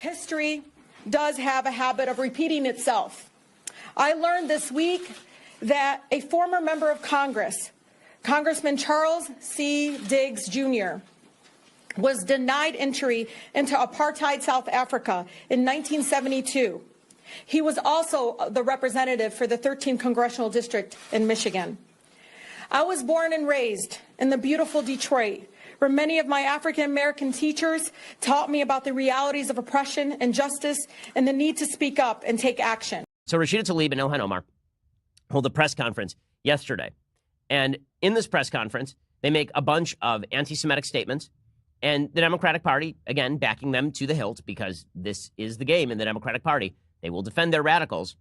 History does have a habit of repeating itself. I learned this week that a former member of Congress, Congressman Charles C. Diggs, Jr., was denied entry into apartheid South Africa in 1972. He was also the representative for the 13th Congressional District in Michigan. I was born and raised in the beautiful Detroit, where many of my African-American teachers taught me about the realities of oppression, injustice, and the need to speak up and take action. So Rashida Tlaib and Ilhan Omar hold a press conference yesterday. And in this press conference, they make a bunch of anti-Semitic statements. And the Democratic Party, again, backing them to the hilt, because this is the game in the Democratic Party. They will defend their radicals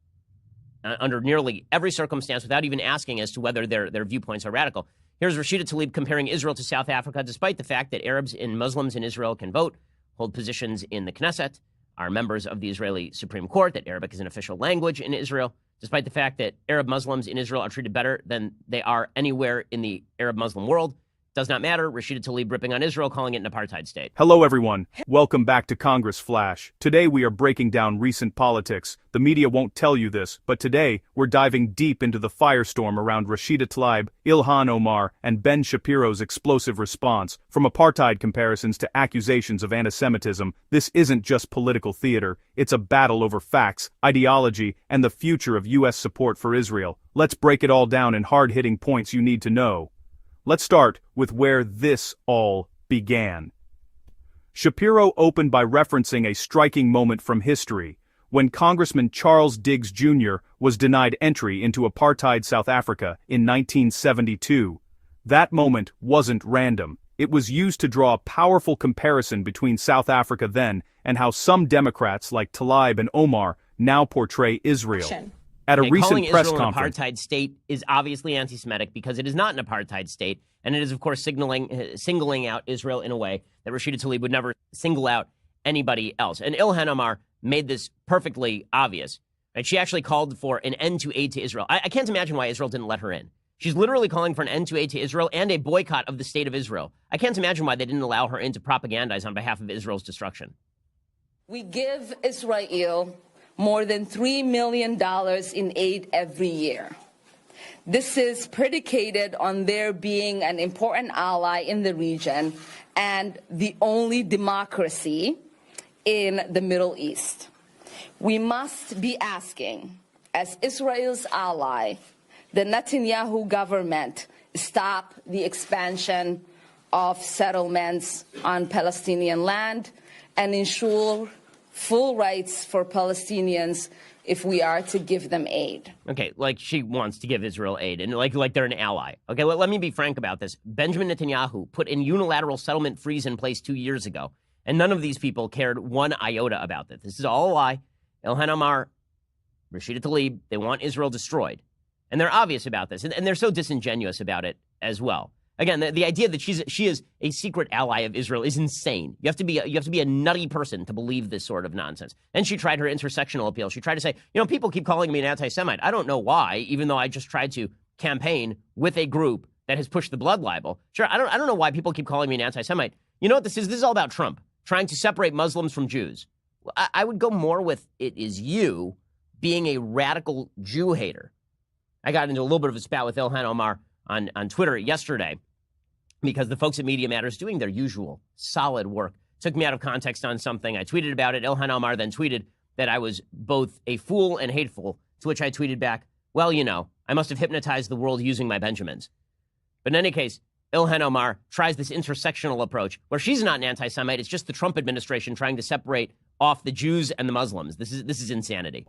under nearly every circumstance without even asking as to whether their viewpoints are radical. Here's Rashida Tlaib comparing Israel to South Africa, despite the fact that Arabs and Muslims in Israel can vote, hold positions in the Knesset, are members of the Israeli Supreme Court, that Arabic is an official language in Israel, despite the fact that Arab Muslims in Israel are treated better than they are anywhere in the Arab Muslim world. Does not matter. Rashida Tlaib ripping on Israel, calling it an apartheid state. Hello, everyone. Welcome back to Congress Flash. Today we are breaking down recent politics. The media won't tell you this, but today we're diving deep into the firestorm around Rashida Tlaib, Ilhan Omar, and Ben Shapiro's explosive response. From apartheid comparisons to accusations of anti-Semitism, this isn't just political theater. It's a battle over facts, ideology, and the future of U.S. support for Israel. Let's break it all down in hard-hitting points you need to know. Let's start with where this all began. Shapiro opened by referencing a striking moment from history, when Congressman Charles Diggs Jr. was denied entry into apartheid South Africa in 1972. That moment wasn't random. It was used to draw a powerful comparison between South Africa then and how some Democrats like Tlaib and Omar now portray Israel. At a recent press conference, an apartheid state is obviously anti-Semitic because it is not an apartheid state, and it is, of course, singling out Israel in a way that Rashida Tlaib would never single out anybody else. And Ilhan Omar made this perfectly obvious. Right? She actually called for an end to aid to Israel. I can't imagine why Israel didn't let her in. She's literally calling for an end to aid to Israel and a boycott of the state of Israel. I can't imagine why they didn't allow her in to propagandize on behalf of Israel's destruction. We give Israel more than $3 million in aid every year. This is predicated on their being an important ally in the region and the only democracy in the Middle East. We must be asking, as Israel's ally, the Netanyahu government stop the expansion of settlements on Palestinian land and ensure full rights for Palestinians if we are to give them aid. Okay, like she wants to give Israel aid, and like they're an ally. Okay, let me be frank about this. Benjamin Netanyahu put a unilateral settlement freeze in place 2 years ago, and none of these people cared one iota about this. This is all a lie. Ilhan Omar, Rashida Tlaib, they want Israel destroyed. And they're obvious about this, and they're so disingenuous about it as well. Again, the idea that she is a secret ally of Israel is insane. You have to be a nutty person to believe this sort of nonsense. And she tried her intersectional appeal. She tried to say, people keep calling me an anti-Semite. I don't know why, even though I just tried to campaign with a group that has pushed the blood libel. Sure, I don't know why people keep calling me an anti-Semite. You know what this is? This is all about Trump trying to separate Muslims from Jews. I would go more with it is you being a radical Jew hater. I got into a little bit of a spat with Ilhan Omar on Twitter yesterday because the folks at Media Matters doing their usual solid work took me out of context on something. I tweeted about it. Ilhan Omar then tweeted that I was both a fool and hateful, to which I tweeted back, well, I must have hypnotized the world using my Benjamins. But in any case, Ilhan Omar tries this intersectional approach where she's not an anti-Semite. It's just the Trump administration trying to separate off the Jews and the Muslims. This is insanity.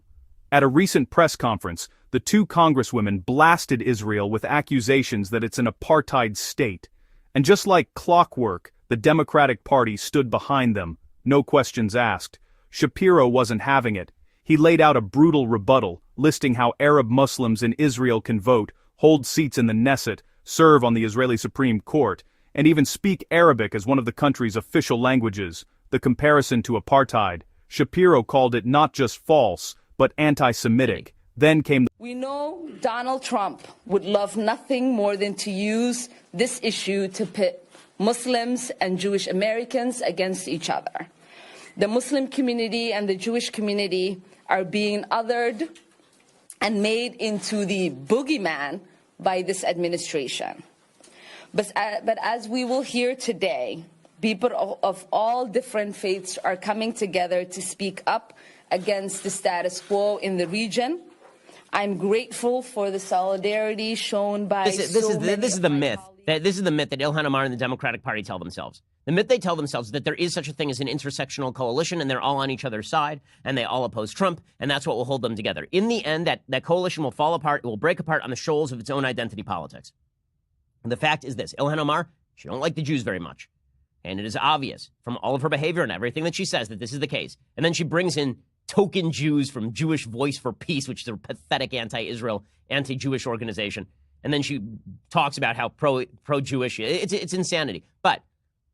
At a recent press conference, the two congresswomen blasted Israel with accusations that it's an apartheid state. And just like clockwork, the Democratic Party stood behind them, no questions asked. Shapiro wasn't having it. He laid out a brutal rebuttal, listing how Arab Muslims in Israel can vote, hold seats in the Knesset, serve on the Israeli Supreme Court, and even speak Arabic as one of the country's official languages. The comparison to apartheid, Shapiro called it not just false, but anti-Semitic. Then came We know Donald Trump would love nothing more than to use this issue to pit Muslims and Jewish Americans against each other. The Muslim community and the Jewish community are being othered and made into the boogeyman by this administration. But as we will hear today, people of all different faiths are coming together to speak up against the status quo in the region. I'm grateful for the solidarity shown by this is the myth. This is the myth that Ilhan Omar and the Democratic Party tell themselves. The myth they tell themselves is that there is such a thing as an intersectional coalition, and they're all on each other's side, and they all oppose Trump, and that's what will hold them together. In the end, that coalition will fall apart. It will break apart on the shoals of its own identity politics. And the fact is this. Ilhan Omar, she don't like the Jews very much. And it is obvious from all of her behavior and everything that she says that this is the case. And then she brings in token Jews from Jewish Voice for Peace, which is a pathetic anti-Israel, anti-Jewish organization. And then she talks about how pro-Jewish. It's insanity. But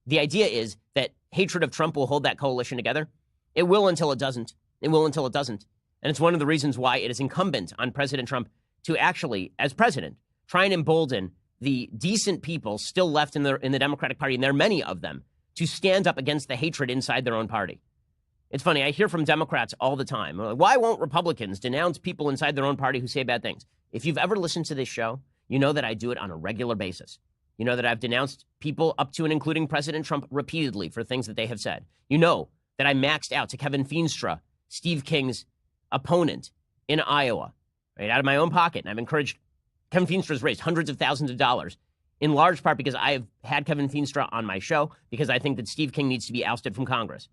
the idea is that hatred of Trump will hold that coalition together. It will until it doesn't. It will until it doesn't. And it's one of the reasons why it is incumbent on President Trump to actually, as president, try and embolden the decent people still left in the Democratic Party, and there are many of them, to stand up against the hatred inside their own party. It's funny, I hear from Democrats all the time, why won't Republicans denounce people inside their own party who say bad things? If you've ever listened to this show, you know that I do it on a regular basis. You know that I've denounced people up to and including President Trump repeatedly for things that they have said. You know that I maxed out to Kevin Feenstra, Steve King's opponent in Iowa, right out of my own pocket. And I've encouraged Kevin Feenstra's raised hundreds of thousands of dollars, in large part because I have had Kevin Feenstra on my show, because I think that Steve King needs to be ousted from Congress.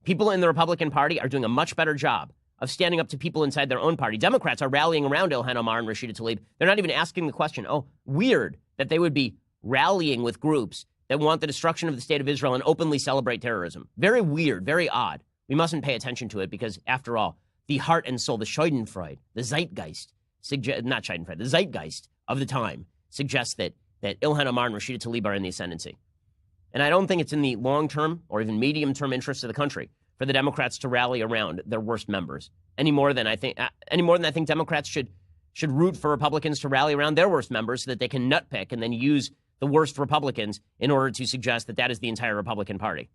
People in the Republican Party are doing a much better job of standing up to people inside their own party. Democrats are rallying around Ilhan Omar and Rashida Tlaib. They're not even asking the question, oh, weird that they would be rallying with groups that want the destruction of the state of Israel and openly celebrate terrorism. Very weird, very odd. We mustn't pay attention to it because, after all, the heart and soul, the Schadenfreude, the zeitgeist, the zeitgeist of the time suggests that Ilhan Omar and Rashida Tlaib are in the ascendancy. And I don't think it's in the long-term or even medium-term interests of the country for the Democrats to rally around their worst members any more than I think Democrats should root for Republicans to rally around their worst members so that they can nutpick and then use the worst Republicans in order to suggest that is the entire Republican Party.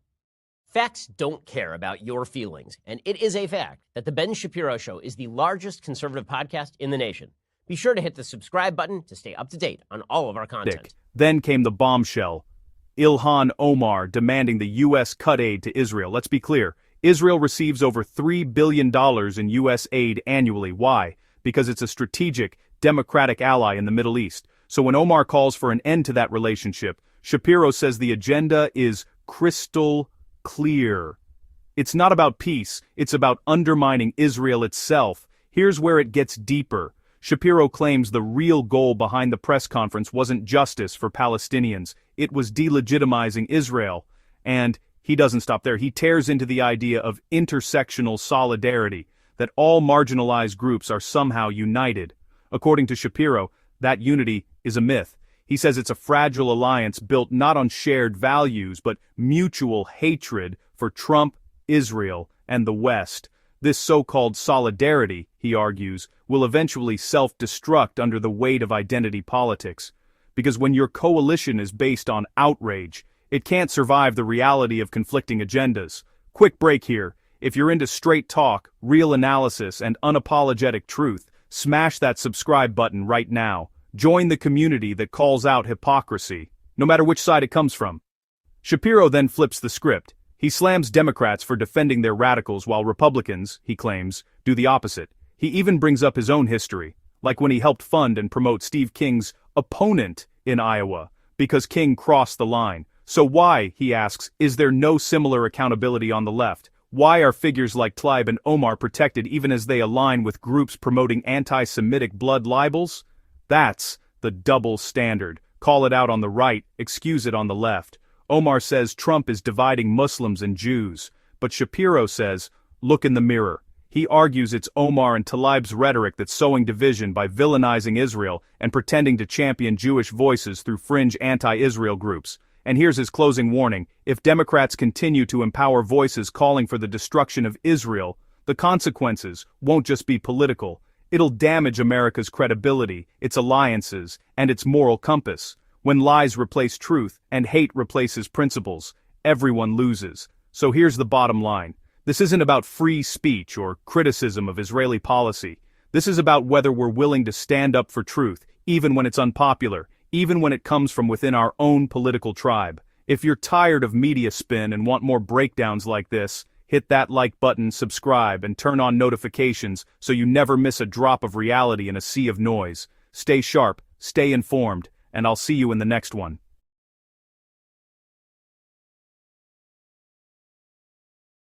Facts don't care about your feelings, and it is a fact that the Ben Shapiro Show is the largest conservative podcast in the nation. Be sure to hit the subscribe button to stay up to date on all of our content. Then came the bombshell. Ilhan Omar demanding the U.S. cut aid to Israel. Let's be clear. Israel receives over $3 billion in U.S. aid annually. Why? Because it's a strategic, democratic ally in the Middle East. So when Omar calls for an end to that relationship, Shapiro says the agenda is crystal clear. It's not about peace, it's about undermining Israel itself. Here's where it gets deeper. Shapiro claims the real goal behind the press conference wasn't justice for Palestinians, it was delegitimizing Israel. And he doesn't stop there. He tears into the idea of intersectional solidarity, that all marginalized groups are somehow united. According to Shapiro, that unity is a myth. He says it's a fragile alliance built not on shared values, but mutual hatred for Trump, Israel, and the West. This so-called solidarity, he argues, will eventually self-destruct under the weight of identity politics. Because when your coalition is based on outrage, it can't survive the reality of conflicting agendas. Quick break here. If you're into straight talk, real analysis, and unapologetic truth, smash that subscribe button right now. Join the community that calls out hypocrisy, no matter which side it comes from. Shapiro then flips the script. He slams Democrats for defending their radicals while Republicans, he claims, do the opposite. He even brings up his own history, like when he helped fund and promote Steve King's opponent in Iowa, because King crossed the line. So why, he asks, is there no similar accountability on the left? Why are figures like Tlaib and Omar protected even as they align with groups promoting anti-Semitic blood libels? That's the double standard. Call it out on the right, excuse it on the left. Omar says Trump is dividing Muslims and Jews, but Shapiro says, look in the mirror. He argues it's Omar and Tlaib's rhetoric that's sowing division by villainizing Israel and pretending to champion Jewish voices through fringe anti-Israel groups. And here's his closing warning. If Democrats continue to empower voices calling for the destruction of Israel, the consequences won't just be political. It'll damage America's credibility, its alliances, and its moral compass. When lies replace truth and hate replaces principles, everyone loses. So here's the bottom line. This isn't about free speech or criticism of Israeli policy. This is about whether we're willing to stand up for truth, even when it's unpopular, even when it comes from within our own political tribe. If you're tired of media spin and want more breakdowns like this, hit that like button, subscribe, and turn on notifications so you never miss a drop of reality in a sea of noise. Stay sharp, stay informed, and I'll see you in the next one.